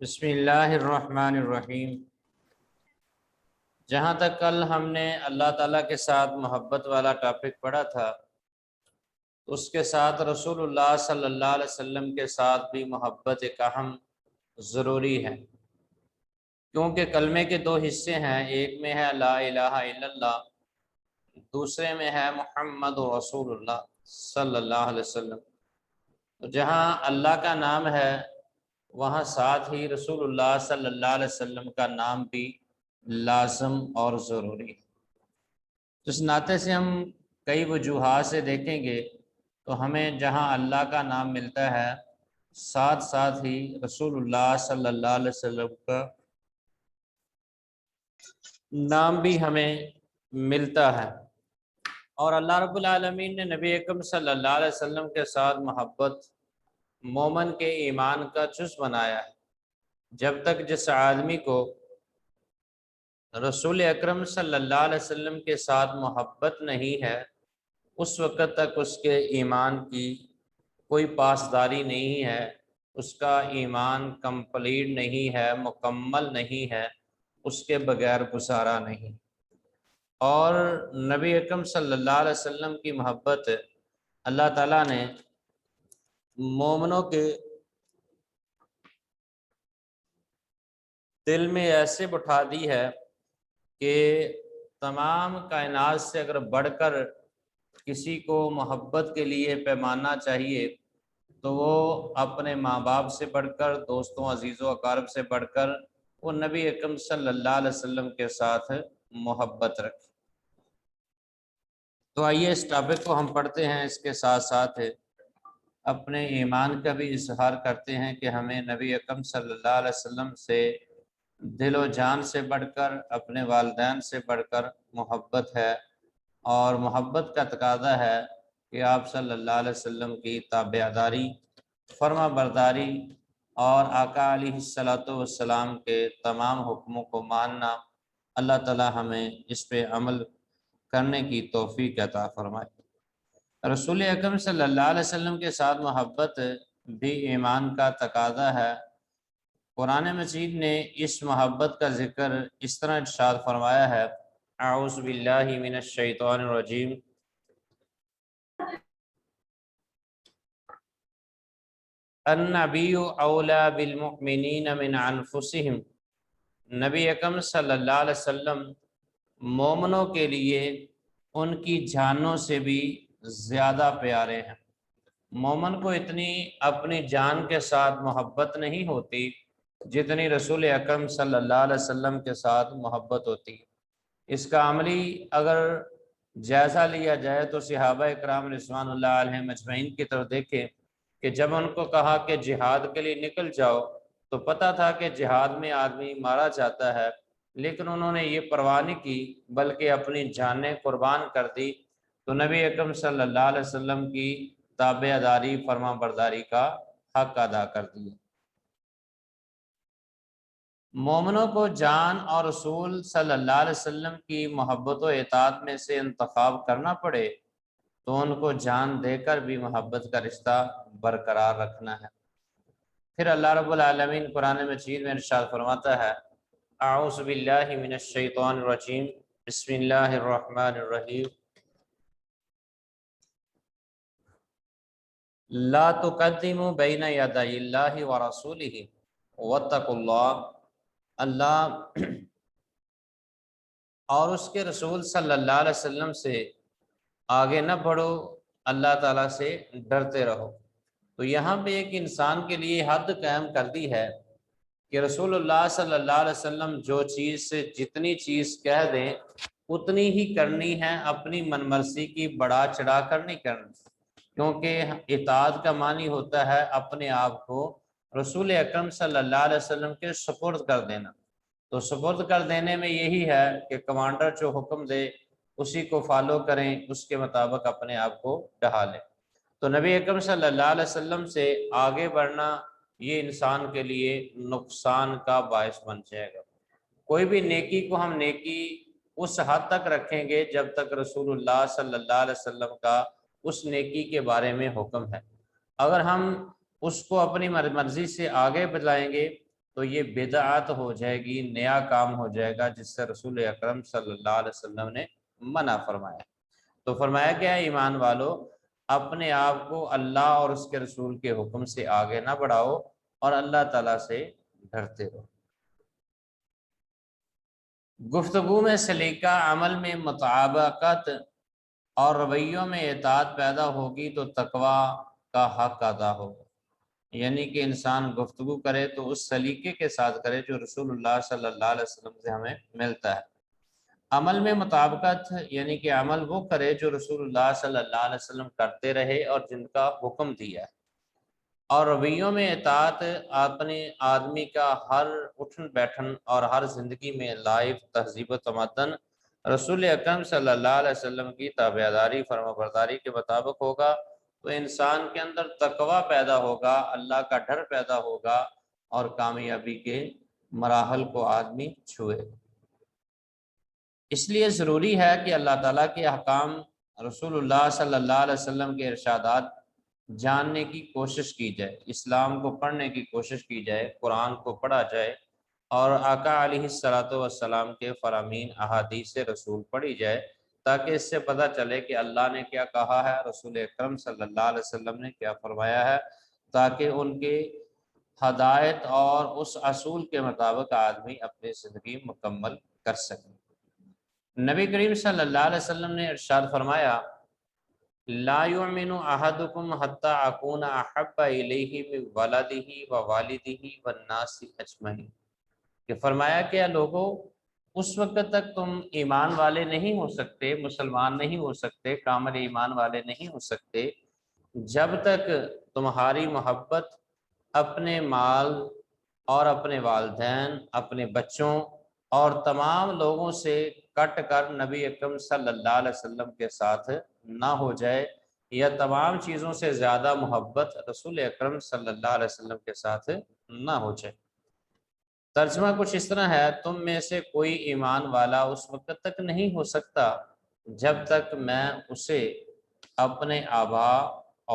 بسم اللہ الرحمن الرحیم۔ جہاں تک کل ہم نے اللہ تعالیٰ کے ساتھ محبت والا ٹاپک پڑھا تھا، اس کے ساتھ رسول اللہ صلی اللہ علیہ وسلم کے ساتھ بھی محبت ایک اہم ضروری ہے، کیونکہ کلمے کے دو حصے ہیں، ایک میں ہے لا الہ الا اللہ، دوسرے میں ہے محمد رسول اللہ صلی اللہ علیہ وسلم۔ تو جہاں اللہ کا نام ہے وہاں ساتھ ہی رسول اللہ صلی اللہ علیہ وسلم کا نام بھی لازم اور ضروری ہے۔ اس ناطے سے ہم کئی وجوہات سے دیکھیں گے تو ہمیں جہاں اللہ کا نام ملتا ہے ساتھ ساتھ ہی رسول اللہ صلی اللہ علیہ وسلم کا نام بھی ہمیں ملتا ہے، اور اللہ رب العالمین نے نبی اکرم صلی اللہ علیہ وسلم کے ساتھ محبت مومن کے ایمان کا جز بنایا ہے۔ جب تک جس آدمی کو رسول اکرم صلی اللہ علیہ وسلم کے ساتھ محبت نہیں ہے، اس وقت تک اس کے ایمان کی کوئی پاسداری نہیں ہے، اس کا ایمان کمپلیٹ نہیں ہے، مکمل نہیں ہے، اس کے بغیر گزارا نہیں۔ اور نبی اکرم صلی اللہ علیہ وسلم کی محبت اللہ تعالیٰ نے مومنوں کے دل میں ایسے بٹھا دی ہے کہ تمام کائنات سے اگر بڑھ کر کسی کو محبت کے لیے پیمانہ چاہیے تو وہ اپنے ماں باپ سے بڑھ کر، دوستوں عزیز و اقارب سے بڑھ کر وہ نبی اکرم صلی اللہ علیہ وسلم کے ساتھ محبت رکھے۔ تو آئیے اس ٹاپک کو ہم پڑھتے ہیں، اس کے ساتھ ساتھ اپنے ایمان کا بھی اظہار کرتے ہیں کہ ہمیں نبی اکرم صلی اللہ علیہ وسلم سے دل و جان سے بڑھ کر، اپنے والدین سے بڑھ کر محبت ہے، اور محبت کا تقاضا ہے کہ آپ صلی اللہ علیہ وسلم کی تابعداری، فرما برداری اور آقا علیہ الصلوۃ والسلام کے تمام حکموں کو ماننا۔ اللہ تعالی ہمیں اس پہ عمل کرنے کی توفیق عطا فرمائے۔ رسول اکرم صلی اللہ علیہ وسلم کے ساتھ محبت بھی ایمان کا تقاضا ہے۔ قرآن مجید نے اس محبت کا ذکر اس طرح ارشاد فرمایا ہے، اعوذ باللہ من الشیطان الرجیم، النبی اولی بالمؤمنین من انفسہم، نبی اکرم صلی اللہ علیہ وسلم مومنوں کے لیے ان کی جانوں سے بھی زیادہ پیارے ہیں۔ مومن کو اتنی اپنی جان کے ساتھ محبت نہیں ہوتی جتنی رسول اکرم صلی اللہ علیہ وسلم کے ساتھ محبت ہوتی ہے۔ اس کا عملی اگر جائزہ لیا جائے تو صحابہ اکرام رضوان اللہ علیہم اجمعین کی طرف دیکھیں کہ جب ان کو کہا کہ جہاد کے لیے نکل جاؤ تو پتہ تھا کہ جہاد میں آدمی مارا جاتا ہے، لیکن انہوں نے یہ پرواہ نہیں کی بلکہ اپنی جانیں قربان کر دی۔ تو نبی اکرم صلی اللہ علیہ وسلم کی تابعداری، فرما برداری کا حق ادا کر دیا۔ مومنوں کو جان اور رسول صلی اللہ علیہ وسلم کی محبت و اطاعت میں سے انتخاب کرنا پڑے تو ان کو جان دے کر بھی محبت کا رشتہ برقرار رکھنا ہے۔ پھر اللہ رب العالمین قرآن مجید میں ارشاد فرماتا ہے، اعوذ باللہ من الشیطان الرجیم، بسم اللہ الرحمن الرحیم، لا تقدموا بین یدی اللہ ورسولہ واتقوا اللہ، اللہ اور اس کے رسول صلی اللہ علیہ وسلم سے آگے نہ بڑھو، اللہ تعالیٰ سے ڈرتے رہو۔ تو یہاں پہ ایک انسان کے لیے حد قائم کر دی ہے کہ رسول اللہ صلی اللہ علیہ وسلم جو چیز سے جتنی چیز کہہ دیں اتنی ہی کرنی ہے، اپنی من مرضی کی بڑھا چڑھا کر نہیں کرنی، کیونکہ اطاعت کا معنی ہوتا ہے اپنے آپ کو رسول اکرم صلی اللہ علیہ وسلم کے سپرد کر دینا۔ تو سپرد کر دینے میں یہی ہے کہ کمانڈر جو حکم دے اسی کو فالو کریں، اس کے مطابق اپنے آپ کو ڈھالیں۔ تو نبی اکرم صلی اللہ علیہ وسلم سے آگے بڑھنا یہ انسان کے لیے نقصان کا باعث بن جائے گا۔ کوئی بھی نیکی کو ہم نیکی اس حد تک رکھیں گے جب تک رسول اللہ صلی اللہ علیہ وسلم کا اس نیکی کے بارے میں حکم ہے۔ اگر ہم اس کو اپنی مرضی سے آگے بڑھائیں گے تو یہ بدعت ہو جائے گی، نیا کام ہو جائے گا جس سے رسول اکرم صلی اللہ علیہ وسلم نے منع فرمایا۔ تو فرمایا گیا ایمان والو اپنے آپ کو اللہ اور اس کے رسول کے حکم سے آگے نہ بڑھاؤ اور اللہ تعالیٰ سے ڈرتے رہو۔ گفتگو میں سلیقہ، عمل میں مطابقت اور رویوں میں اطاعت پیدا ہوگی تو تقویٰ کا حق ادا ہوگا، یعنی کہ انسان گفتگو کرے تو اس سلیقے کے ساتھ کرے جو رسول اللہ صلی اللہ علیہ وسلم سے ہمیں ملتا ہے۔ عمل میں مطابقت یعنی کہ عمل وہ کرے جو رسول اللہ صلی اللہ علیہ وسلم کرتے رہے اور جن کا حکم دیا ہے، اور رویوں میں اطاعت اپنے آدمی کا ہر اٹھن بیٹھن اور ہر زندگی میں لائف تہذیب و تمدن رسول اکرم صلی اللہ علیہ وسلم کی تابعداری فرما برداری کے مطابق ہوگا، تو انسان کے اندر تقویٰ پیدا ہوگا، اللہ کا ڈر پیدا ہوگا اور کامیابی کے مراحل کو آدمی چھوئے۔ اس لیے ضروری ہے کہ اللہ تعالیٰ کے احکام، رسول اللہ صلی اللہ علیہ وسلم کے ارشادات جاننے کی کوشش کی جائے، اسلام کو پڑھنے کی کوشش کی جائے، قرآن کو پڑھا جائے اور آقا علیہ الصلوۃ والسلام کے فرامین احادیث رسول پڑھی جائے، تاکہ اس سے پتہ چلے کہ اللہ نے کیا کہا ہے، رسول اکرم صلی اللہ علیہ وسلم نے کیا فرمایا ہے، تاکہ ان کے ہدایت اور اس اصول کے مطابق آدمی اپنی زندگی مکمل کر سکے۔ نبی کریم صلی اللہ علیہ وسلم نے ارشاد فرمایا لا یؤمن احدکم حتی اکون احب الیہ من ولدہ ووالدہ والناس اجمعین، کہ فرمایا کہ لوگوں اس وقت تک تم ایمان والے نہیں ہو سکتے، مسلمان نہیں ہو سکتے، کامل ایمان والے نہیں ہو سکتے جب تک تمہاری محبت اپنے مال اور اپنے والدین، اپنے بچوں اور تمام لوگوں سے کٹ کر نبی اکرم صلی اللہ علیہ وسلم کے ساتھ نہ ہو جائے، یا تمام چیزوں سے زیادہ محبت رسول اکرم صلی اللہ علیہ وسلم کے ساتھ نہ ہو جائے۔ ترجمہ کچھ اس طرح ہے، تم میں سے کوئی ایمان والا اس وقت تک نہیں ہو سکتا جب تک میں اسے اپنے آبا،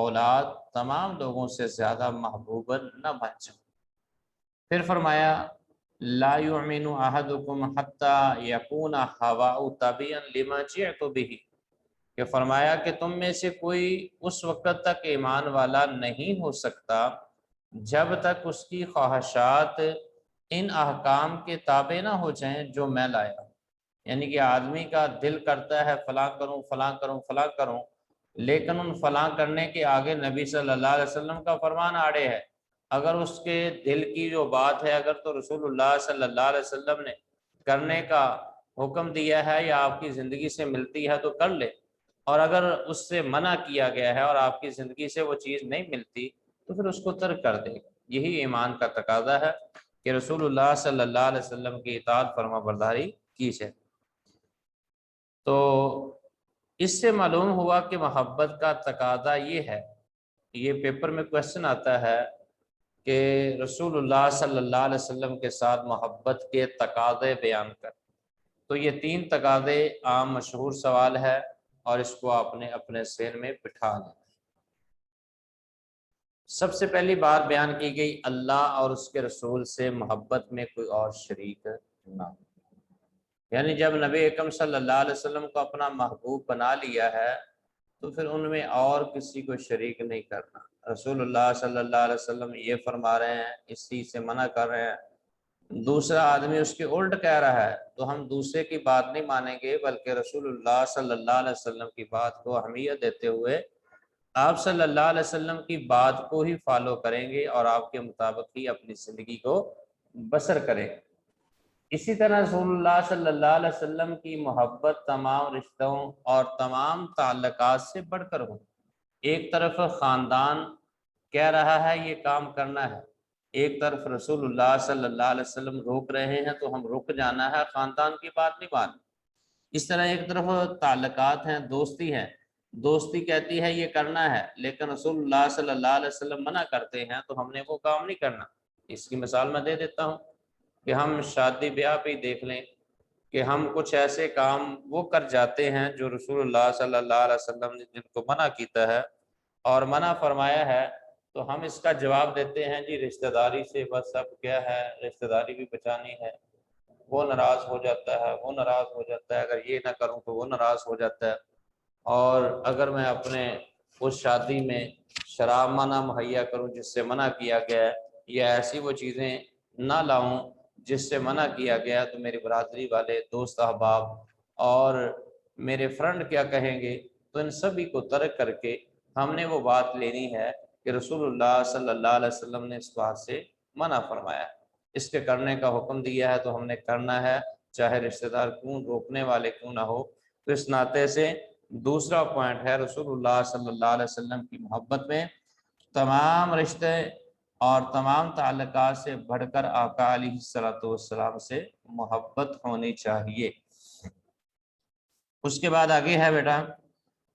اولاد، تمام لوگوں سے زیادہ محبوب نہ بن جاؤں۔ پھر فرمایا لا یؤمن احدکم حتی یکون ہواؤ تابعا لما جئت بہ، کہ فرمایا کہ تم میں سے کوئی اس وقت تک ایمان والا نہیں ہو سکتا جب تک اس کی خواہشات ان احکام کے تابع نہ ہو جائیں جو میں لایا ہوں، یعنی کہ آدمی کا دل کرتا ہے فلاں کروں فلاں کروں فلاں کروں، لیکن ان فلاں کرنے کے آگے نبی صلی اللہ علیہ وسلم کا فرمان آڑے ہے۔ اگر اس کے دل کی جو بات ہے، اگر تو رسول اللہ صلی اللہ علیہ وسلم نے کرنے کا حکم دیا ہے یا آپ کی زندگی سے ملتی ہے تو کر لے، اور اگر اس سے منع کیا گیا ہے اور آپ کی زندگی سے وہ چیز نہیں ملتی تو پھر اس کو ترک کر دے۔ یہی ایمان کا تقاضا ہے کہ رسول اللہ صلی اللہ علیہ وسلم کی اطاعت فرما برداری کی جائے۔ تو اس سے معلوم ہوا کہ محبت کا تقاضا یہ ہے، یہ پیپر میں کوشچن آتا ہے کہ رسول اللہ صلی اللہ علیہ وسلم کے ساتھ محبت کے تقاضے بیان کر، تو یہ 3 تقاضے عام مشہور سوال ہے اور اس کو آپ نے اپنے ذہن میں بٹھا لیا۔ سب سے پہلی بات بیان کی گئی اللہ اور اس کے رسول سے محبت میں کوئی اور شریک نہ ہو، یعنی جب نبی اکرم صلی اللہ علیہ وسلم کو اپنا محبوب بنا لیا ہے تو پھر ان میں اور کسی کو شریک نہیں کرنا۔ رسول اللہ صلی اللہ علیہ وسلم یہ فرما رہے ہیں، اس چیز سے منع کر رہے ہیں، دوسرا آدمی اس کے الٹ کہہ رہا ہے تو ہم دوسرے کی بات نہیں مانیں گے، بلکہ رسول اللہ صلی اللہ علیہ وسلم کی بات کو اہمیت دیتے ہوئے آپ صلی اللہ علیہ وسلم کی بات کو ہی فالو کریں گے اور آپ کے مطابق ہی اپنی زندگی کو بسر کریں گے۔ اسی طرح رسول اللہ صلی اللہ علیہ وسلم کی محبت تمام رشتوں اور تمام تعلقات سے بڑھ کر ہو۔ ایک طرف خاندان کہہ رہا ہے یہ کام کرنا ہے، ایک طرف رسول اللہ صلی اللہ علیہ وسلم روک رہے ہیں تو ہم رک جانا ہے، خاندان کی بات نہیں ماننی۔ اس طرح ایک طرف تعلقات ہیں، دوستی ہے، دوستی کہتی ہے یہ کرنا ہے لیکن رسول اللہ صلی اللہ علیہ وسلم منع کرتے ہیں تو ہم نے وہ کام نہیں کرنا۔ اس کی مثال میں دے دیتا ہوں کہ ہم شادی بیاہ پہ دیکھ لیں کہ ہم کچھ ایسے کام وہ کر جاتے ہیں جو رسول اللہ صلی اللہ علیہ وسلم نے جن کو منع کیتا ہے اور منع فرمایا ہے تو ہم اس کا جواب دیتے ہیں جی رشتہ داری سے بس اب کیا ہے، رشتہ داری بھی بچانی ہے، وہ ناراض ہو جاتا ہے، وہ ناراض ہو جاتا ہے، اگر یہ نہ کروں تو وہ ناراض ہو جاتا ہے، اور اگر میں اپنے اس شادی میں شراب نہ مہیا کروں جس سے منع کیا گیا ہے، یا ایسی وہ چیزیں نہ لاؤں جس سے منع کیا گیا، تو میری برادری والے، دوست احباب اور میرے فرینڈ کیا کہیں گے؟ تو ان سبھی کو ترک کر کے ہم نے وہ بات لینی ہے کہ رسول اللہ صلی اللہ علیہ وسلم نے اس بات سے منع فرمایا ہے، اس کے کرنے کا حکم دیا ہے تو ہم نے کرنا ہے، چاہے رشتہ دار کیوں روکنے والے کیوں نہ ہو۔ تو اس ناطے سے دوسرا پوائنٹ ہے رسول اللہ صلی اللہ علیہ وسلم کی محبت میں تمام رشتے اور تمام تعلقات سے بڑھ کر آقا علیہ الصلوۃ والسلام سے محبت ہونی چاہیے۔ اس کے بعد آگے ہے بیٹا،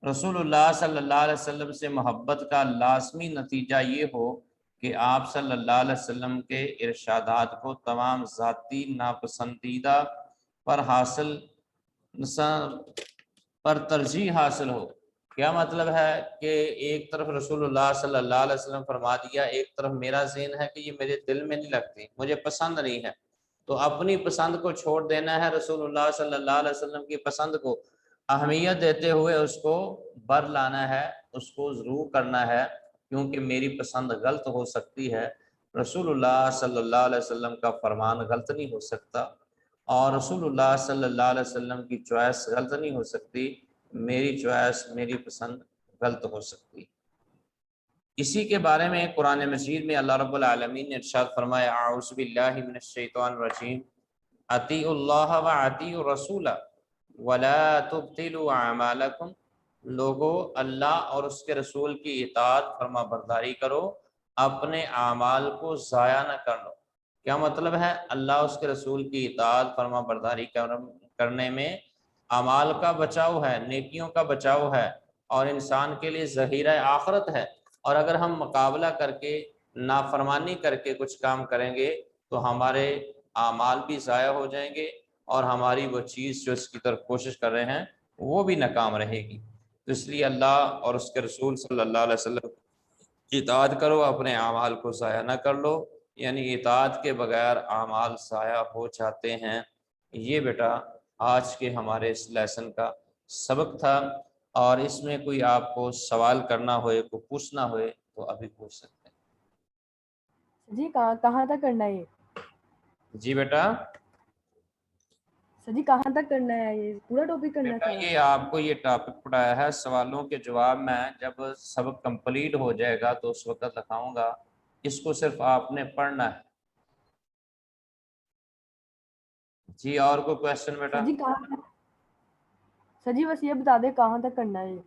رسول اللہ صلی اللہ علیہ وسلم سے محبت کا لازمی نتیجہ یہ ہو کہ آپ صلی اللہ علیہ وسلم کے ارشادات کو تمام ذاتی ناپسندیدہ پر ترجیح حاصل ہو۔ کیا مطلب ہے کہ ایک طرف رسول اللہ صلی اللہ علیہ وسلم فرما دیا، ایک طرف میرا ذہن ہے کہ یہ میرے دل میں نہیں لگتی، مجھے پسند نہیں ہے، تو اپنی پسند کو چھوڑ دینا ہے، رسول اللہ صلی اللہ علیہ وسلم کی پسند کو اہمیت دیتے ہوئے اس کو بر لانا ہے، اس کو ضرور کرنا ہے، کیونکہ میری پسند غلط ہو سکتی ہے، رسول اللہ صلی اللہ علیہ وسلم کا فرمان غلط نہیں ہو سکتا، اور رسول اللہ صلی اللہ علیہ وسلم کی چوائس غلط نہیں ہو سکتی، میری چوائس، میری پسند غلط ہو سکتی۔ اسی کے بارے میں قرآن مجید میں اللہ رب العالمین نے ارشاد فرمایا، اعوذ باللہ من الشیطان الرجیم، اطیعوا اللہ و اطیعوا الرسول ولا تبطلوا اعمالکم، لوگو اللہ اور اس کے رسول کی اطاعت فرما برداری کرو، اپنے اعمال کو ضائع نہ کر لو۔ کیا مطلب ہے؟ اللہ اس کے رسول کی اطاعت فرما برداری کرنے میں اعمال کا بچاؤ ہے، نیکیوں کا بچاؤ ہے، اور انسان کے لیے ذخیرہ آخرت ہے، اور اگر ہم مقابلہ کر کے نافرمانی کر کے کچھ کام کریں گے تو ہمارے اعمال بھی ضائع ہو جائیں گے، اور ہماری وہ چیز جو اس کی طرف کوشش کر رہے ہیں وہ بھی ناکام رہے گی۔ تو اس لیے اللہ اور اس کے رسول صلی اللہ علیہ وسلم کی اطاعت کرو، اپنے اعمال کو ضائع نہ کر لو، یعنی اطاعت کے بغیر اعمال ضائع ہو جاتے ہیں۔ یہ بیٹا آج کے ہمارے اس لیسن کا سبق تھا، اور اس میں کوئی آپ کو سوال کرنا ہوئے، کوئی پوچھنا ہوئے تو ابھی پوچھ سکتے ہیں۔ جی کہاں تک کرنا ہے یہ؟ جی بیٹا، سر جی کہاں تک کرنا ہے یہ پورا ٹاپک کرنا ہے بیٹا سارا؟ یہ آپ کو یہ ٹاپک پڑھایا ہے، سوالوں کے جواب میں جب سبق کمپلیٹ ہو جائے گا تو اس وقت دکھاؤں گا، اس کو صرف آپ نے پڑھنا ہے۔ جی اور کوئی کویسچن بیٹا؟ سر جی کہاں، سر جی بس یہ بتا دیں کہاں تک کرنا ہے یہ؟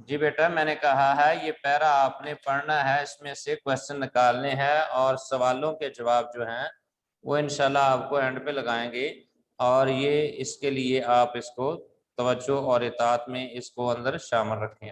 جی بیٹا میں نے کہا ہے یہ پیرا آپ نے پڑھنا ہے، اس میں سے کویسچن نکالنے ہیں، اور سوالوں کے جواب جو ہیں وہ انشاءاللہ آپ کو اینڈ پہ لگائیں گے، اور یہ اس کے لیے آپ اس کو توجہ اور اطاعت میں اس کو اندر شامل رکھیں۔